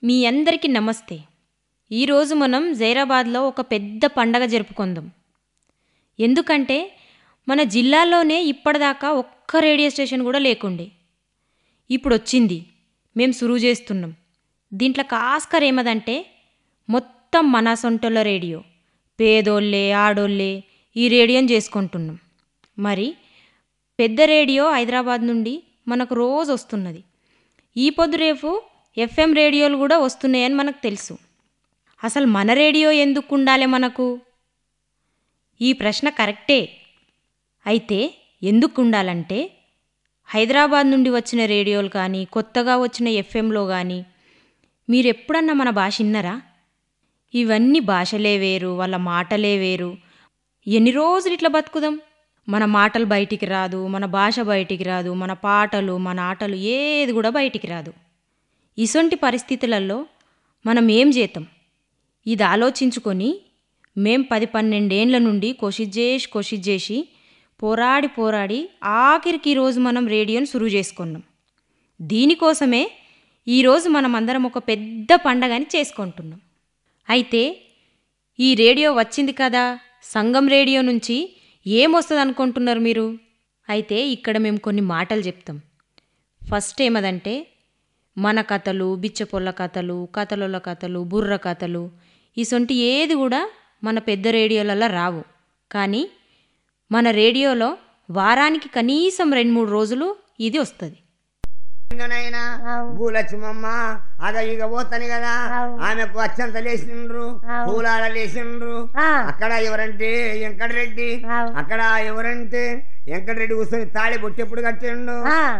మీ అందరికీ నమస్తే. ఈరోజు మనం జైరాబాద్లో ఒక పెద్ద పండగ జరుపుకుందాం. ఎందుకంటే మన జిల్లాలోనే ఇప్పటిదాకా ఒక్క రేడియో స్టేషన్ కూడా లేకుండే. ఇప్పుడు వచ్చింది, మేము సురువు చేస్తున్నాం. దీంట్లో కాస్కర్ ఏమదంటే మొత్తం మన సొంటోళ్ళ రేడియో, పేదోళ్ళే ఆడోళ్ళే ఈ రేడియోని చేసుకుంటున్నాం. మరి పెద్ద రేడియో హైదరాబాద్ నుండి మనకు రోజు వస్తున్నది. ఈ పొద్దు రేపు FM రేడియోలు కూడా వస్తున్నాయని మనకు తెలుసు. అసలు మన రేడియో ఎందుకు ఉండాలి మనకు? ఈ ప్రశ్న కరెక్టే. అయితే ఎందుకు ఉండాలంటే హైదరాబాద్ నుండి వచ్చిన రేడియోలు కానీ కొత్తగా వచ్చిన FMలో కానీ మీరు ఎప్పుడన్నా మన భాష విన్నారా? ఇవన్నీ భాషలే వేరు, వాళ్ళ మాటలే వేరు. ఎన్ని రోజులు ఇట్లా బతుకుదాం? మన మాటలు బయటికి రాదు, మన భాష బయటికి రాదు, మన పాటలు మన ఆటలు ఏది కూడా బయటికి రాదు. ఇసొంటి పరిస్థితులలో మనం ఏం చేద్దాం? ఇది ఆలోచించుకొని మేం 10-12 ఏండ్ల నుండి కోషిష్ చేసి పోరాడి ఆఖరికి ఈరోజు మనం రేడియోని సురువు చేసుకున్నాం. దీనికోసమే ఈరోజు మనం అందరం ఒక పెద్ద పండగని చేసుకుంటున్నాం. అయితే ఈ రేడియో వచ్చింది కదా, సంగం రేడియో నుంచి ఏమొస్తుంది అనుకుంటున్నారు మీరు? అయితే ఇక్కడ మేము కొన్ని మాటలు చెప్తాం. ఫస్ట్ ఏమదంటే మన కథలు, బిచ్చపొల్ల కథలు, కథల కథలు, బుర్ర కథలు ఇసొంటి ఏది కూడా మన పెద్ద రేడియోలలో రావు. కానీ మన రేడియోలో వారానికి కనీసం 2-3 రోజులు ఇది వస్తుంది. భూలక్ష్మమ్మ అగ ఇక పోతాను కదా, ఆమెకు అచ్చంత లేచిండ్రు, పూలాల లేచిండ్రు. అక్కడ ఎవరంటే వెంకటరెడ్డి, అక్కడ ఎవరంటే వెంకటరెడ్డి కూర్చొని తాళి బొట్టెప్పుడు కట్టిండు.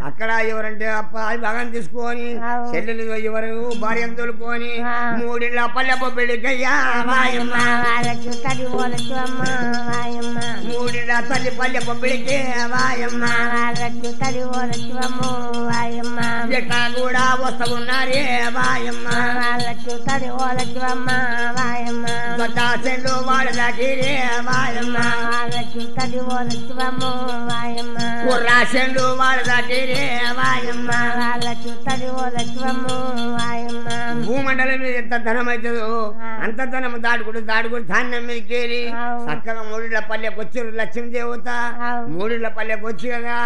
అక్కడ ఎవరంటే అది బాగా తీసుకొని చెల్లెలు ఎవరు భార్యను తోలుకొని 3 ఇళ్ళ పల్లె బొబ్బిడికయ్యా 3 ఇళ్ళ తల్లి పల్లె బొబ్బిడికే వాయమ్మ ఎట్లా కూడా వస్తున్నారే వాయమ్మ చెల్లు వాడు దాటిరే వాయమ్మ కుర్రాశండు వాడు దాటిరే వాయమ్మ భూమండలం మీద ఎంత ధనం అవుతుందో అంత ధనం దాడుకుంటూ ధాన్యం మీద కేరి చక్కగా 3 ఇళ్ళ పల్లెకి వచ్చారు లక్ష్మీదేవత. 3 ఇళ్ళ పల్లెకి వచ్చి కదా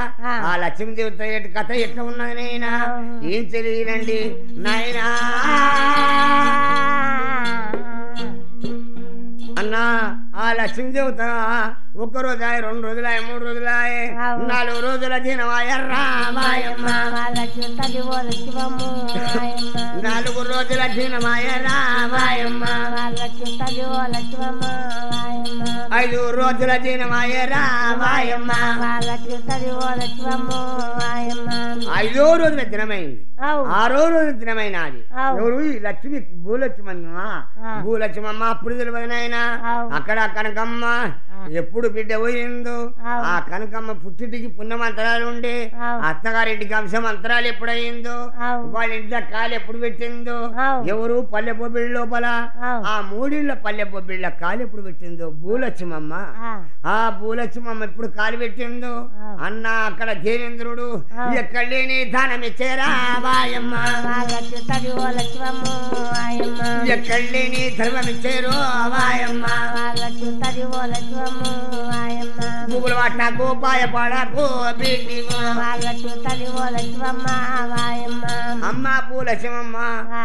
ఆ లక్ష్మీదేవత కథ ఎట్లా ఉన్నది నైనా ఏం తెలియనండి నాయనా. అన్నా ఆ లక్ష్మీదేవత 1 రోజాయ 2 రోజులాయ 3 రోజులాయ 4 రోజుల దినమాయర్రా 4 రోజుల దినమాయరా 5 రోజుల దినమాయరా 5వ రోజుల దినమైంది, 6వ రోజుల దినమైనది. ఎవరు ఈ లక్ష్మి? భూలక్ష్మమ్మ అప్పుడు తెలియదనైనా. అక్కడ కనకమ్మ ఎప్పుడు బిడ్డ పోయిందో ఆ కనకమ్మ పుట్టింటికి పుణ్యమంతరాలు ఉండే, అత్తగారింటికి అంశమంతరాలు ఎప్పుడయిందో, వాళ్ళ ఇంట్లో కాలు ఎప్పుడు పెట్టిందో, ఎవరు పల్లె బొబ్బిళ్ళ లోపల ఆ 3 ఇళ్ళ పల్లె బొబ్బిళ్ళ కాలు ఎప్పుడు పెట్టిందో భూలక్ష్మమ్మ. ఆ భూలక్ష్మమ్మ ఎప్పుడు కాలు పెట్టిందో అన్న అక్కడ దేవేంద్రుడు ఎక్కడ లేని దానం ఇచ్చారా వాయమ్మ, ఎక్కడ లేని ధర్మం ఇచ్చారు వాయమ్మ. పువ్వులు పట్టకు పాయపడకు అమ్మ భూలక్ష్మమ్మ,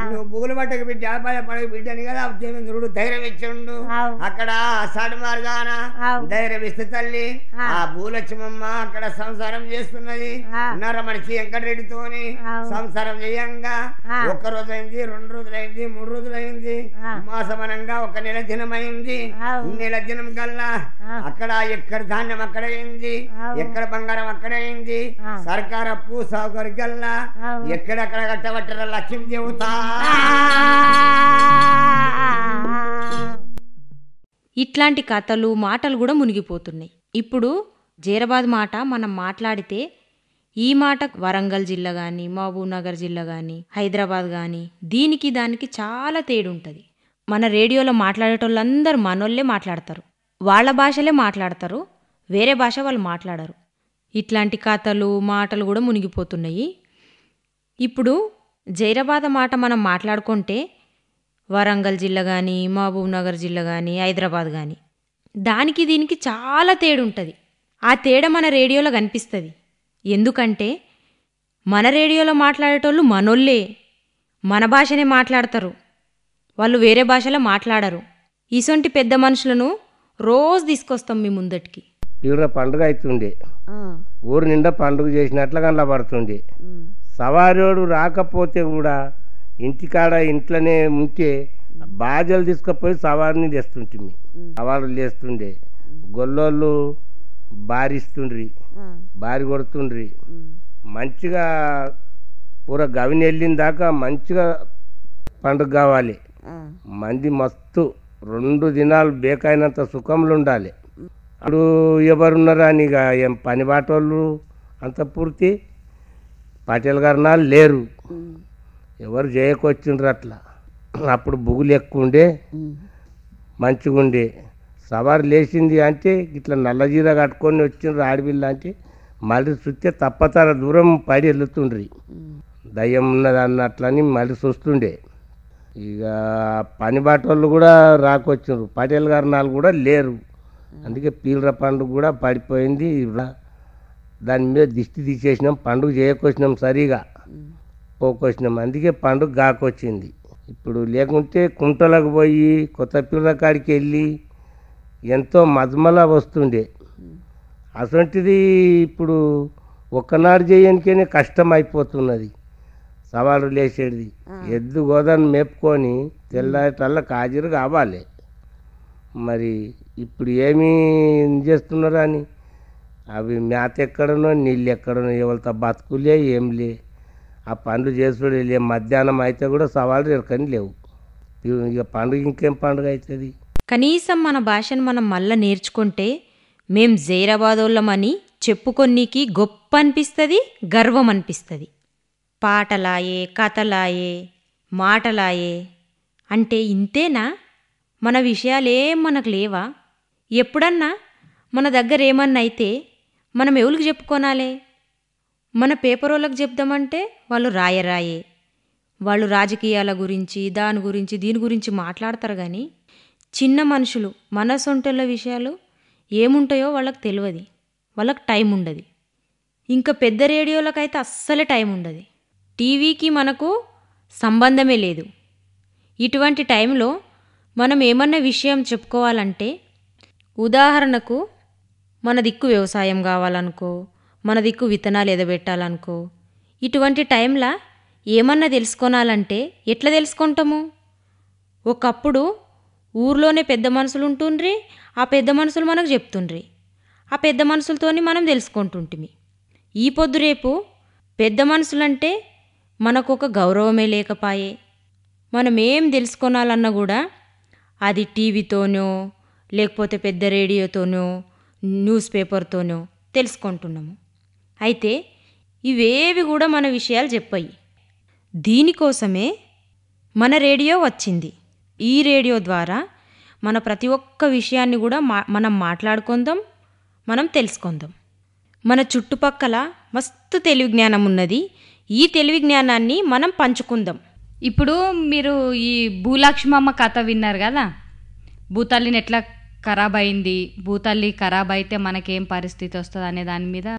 నువ్వు పువ్వులు పట్టకు బిడ్డ పాయపడకు బిడ్డని కదా దేవేంద్రుడు ధైర్యం ఇచ్చిండు. అక్కడ సడు మార్గాన ధైర్యం ఇస్తే తల్లి ఆ భూలక్ష్మమ్మ అక్కడ సంసారం చేస్తున్నది. నరమనిషి వెంకటరెడ్డితోని సంసారం చేయంగా 1 రోజైంది, 2 రోజులైంది, 3 రోజులైంది, మాసమనంగా 1 నెల దినమైంది. నెల దినం కల్లా అక్కడ ఎక్కడ ధాన్యం అక్కడ అయింది, ఎక్కడ బంగారం అక్కడ అయింది. సర్కార్ అప్పు సాగుకారు గల్లా ఎక్కడెక్కడ కట్టబట్టార లక్ష్మీదేవత. ఇట్లాంటి కథలు మాటలు కూడా మునిగిపోతున్నాయి. ఇప్పుడు జైరాబాద్ మాట మనం మాట్లాడితే ఈ మాట వరంగల్ జిల్లా కానీ, మహబూబ్ నగర్ జిల్లా కానీ, హైదరాబాద్ కానీ దీనికి దానికి చాలా తేడా ఉంటుంది. మన రేడియోలో మాట్లాడేటోళ్ళందరూ మనోళ్ళే మాట్లాడతారు, వాళ్ళ భాషలే మాట్లాడతారు, వేరే భాష వాళ్ళు మాట్లాడరు. ఇట్లాంటి కథలు మాటలు కూడా మునిగిపోతున్నాయి. ఇప్పుడు జైరాబాద్ మాట మనం మాట్లాడుకుంటే వరంగల్ జిల్లా కానీ మహబూబ్ నగర్ జిల్లా కానీ హైదరాబాద్ కానీ దానికి దీనికి చాలా తేడా ఉంటుంది. ఆ తేడా మన రేడియోలో కనిపిస్తుంది. ఎందుకంటే మన రేడియోలో మాట్లాడేటోళ్ళు మనోళ్ళే, మన భాషనే మాట్లాడతారు, వాళ్ళు వేరే భాషలో మాట్లాడరు. ఇసొంటి పెద్ద మనుషులను రోజు తీసుకొస్తాం మీ ముందటికి. తీవ్ర పండుగ అవుతుండే, ఊరు నిండా పండుగ చేసినట్లు కనబడుతుంది. సవారోడు రాకపోతే కూడా ఇంటికాడ ఇంట్లోనే ఉంటే బాజలు తీసుకుపోయి సవారిని తెస్తుంటిమి. సవారు లేస్తుండే, గొల్లోళ్ళు బారిస్తుండ్రి, బారి కొడుతుండ్రి. మంచిగా పూర గవిని వెళ్ళిన దాకా మంచిగా పండుగ కావాలి. మంది మస్తు 2 దినాలు బేకైనంత సుఖంలో ఉండాలి. అప్పుడు ఎవరున్నారా అని ఇక ఏం పని బాటోళ్ళు అంత పూర్తి పటేల్ గారు లేరు, ఎవరు చేయకొచ్చిండ్రు. అట్లా అప్పుడు బుగులు ఎక్కువ ఉండే, మంచిగా ఉండే. సవారు లేచింది అంటే ఇట్లా నల్లజీర కట్టుకొని వచ్చిండ్రు ఆడపిల్ల అంటే మళ్ళీ చూస్తే తప్పతర దూరం పడి వెళ్తుండ్రి, దయ్యం ఉన్నది అన్నట్లని మళ్ళీ చూస్తుండే. ఇక పని బాటోళ్ళు కూడా రాకొచ్చిండ్రు, పటేల్ గారు కూడా లేరు. అందుకే పీలర పండుగ కూడా పడిపోయింది. దాని మీద దిష్టి తీసేసినాం, పండుగ చేయకొచ్చినాం, సరిగా పోకొచ్చినాం. అందుకే పండుగ గాకొచ్చింది. ఇప్పుడు లేకుంటే కుంటలకు పోయి కొత్త పీలర కాడికి వెళ్ళి ఎంతో మజమలా వస్తుండే. అటువంటిది ఇప్పుడు ఒక్కనాడు చేయడానికే కష్టం అయిపోతున్నది. సవాలు లేచేది ఎద్దు గోదాన్ని మేపుకొని తెల్లటల్లా హాజరు కావాలి. మరి ఇప్పుడు ఏమీ చేస్తున్నారా అని, అవి మేత ఎక్కడనో నీళ్ళు ఎక్కడనో ఎవరితో బతుకులే ఏం లే, ఆ పనులు చేసుడే లే. మధ్యాహ్నం అయితే కూడా సవాళ్ళు ఎరకని లేవు. ఇక పండుగ ఇంకేం పండుగ అవుతుంది? కనీసం మన భాషను మనం మళ్ళా నేర్చుకుంటే మేం జైరాబాదోళ్ళమని చెప్పుకొన్నికి గొప్ప అనిపిస్తుంది, గర్వం అనిపిస్తుంది. పాటలాయే, కథలాయే, మాటలాయే అంటే ఇంతేనా? మన విషయాలేం మనకు లేవా? ఎప్పుడన్నా మన దగ్గర ఏమన్నా అయితే మనం ఎవరికి చెప్పుకోనాలే? మన పేపర్ వాళ్ళకి చెప్దామంటే వాళ్ళు రాయే, వాళ్ళు రాజకీయాల గురించి దాని గురించి దీని గురించి మాట్లాడతారు. కానీ చిన్న మనుషులు మన సొంటల విషయాలు ఏముంటాయో వాళ్ళకి తెలియదు, వాళ్ళకి టైం ఉండదు. ఇంకా పెద్ద రేడియోలకైతే అస్సలే టైం ఉండదు. టీవీకి మనకు సంబంధమే లేదు. ఇటువంటి టైంలో మనం ఏమన్నా విషయం చెప్పుకోవాలంటే, ఉదాహరణకు మన దిక్కు వ్యవసాయం కావాలనుకో, మన దిక్కు విత్తనాలు ఎదబెట్టాలనుకో, ఇటువంటి టైంలో ఏమన్నా తెలుసుకోనాలంటే ఎట్లా తెలుసుకుంటాము? ఒకప్పుడు ఊర్లోనే పెద్ద మనుషులు ఉంటుండ్రి, ఆ పెద్ద మనుషులు మనకు చెప్తుండ్రి, ఆ పెద్ద మనుషులతోని మనం తెలుసుకుంటుంటిమి. ఈ పొద్దు రేపు పెద్ద మనుషులంటే మనకు ఒక గౌరవమే లేకపాయే. మనం ఏం తెలుసుకోనాలన్నా కూడా అది టీవీతోనో లేకపోతే పెద్ద రేడియోతోనో న్యూస్ పేపర్తోనో తెలుసుకుంటున్నాము. అయితే ఇవేవి కూడా మన విషయాలు చెప్పాయి. దీనికోసమే మన రేడియో వచ్చింది. ఈ రేడియో ద్వారా మన ప్రతి ఒక్క విషయాన్ని కూడా మనం మాట్లాడుకుందాం, మనం తెలుసుకుందాం. మన చుట్టుపక్కల మస్తు తెలివి జ్ఞానం ఉన్నది. ఈ తెలివి జ్ఞానాన్ని మనం పంచుకుందాం. ఇప్పుడు మీరు ఈ భూలక్ష్మమ్మ కథ విన్నారు కదా, భూతల్లిని ఎట్లా ఖరాబ్ అయింది, భూతల్లి ఖరాబ్ అయితే మనకేం పరిస్థితి వస్తుంది అనే దాని మీద